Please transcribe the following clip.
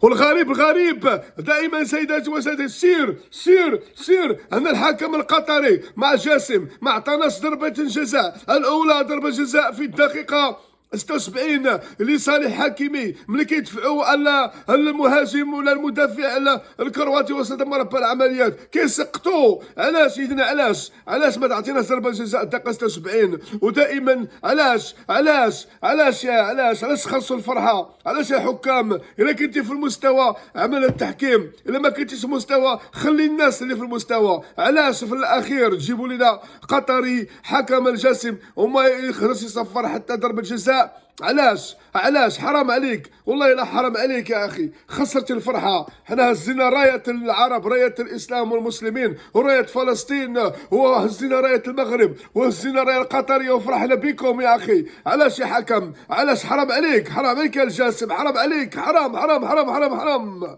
والغريب الغريب دائما سيداتي وسادتي، سير سير سير أن الحكم القطري مع جاسم ما عطاناش ضربة جزاء الأولى، ضربة جزاء في الدقيقة 76 لصالح حكيمي، ملي كيدفعوا على المهاجم ولا المدافع على الكرواتي وسط مربع العمليات كيسقطوا. علاش سيدنا؟ علاش ما تعطيناش ضربه جزاء الدقيقه 76؟ ودائما علاش خلصوا الفرحه؟ علاش يا حكام؟ الا كنتي في المستوى عمل التحكيم، الا ما كنتيش في المستوى خلي الناس اللي في المستوى. علاش في الاخير تجيبوا لنا قطري حكم الجسم وما يقدرش يصفر حتى ضربه جزاء؟ علاش حرام عليك، والله لا حرام عليك يا اخي، خسرت الفرحه. حنا هزينا رايه العرب، رايه الاسلام والمسلمين، ورايه فلسطين، وهزينا رايه المغرب، وهزينا رايه القطريه، وفرحنا بكم يا اخي. علاش يا حكم؟ علاش؟ حرام عليك، حرام عليك يا الجاسم، حرام عليك، حرام حرام حرام حرام حرام.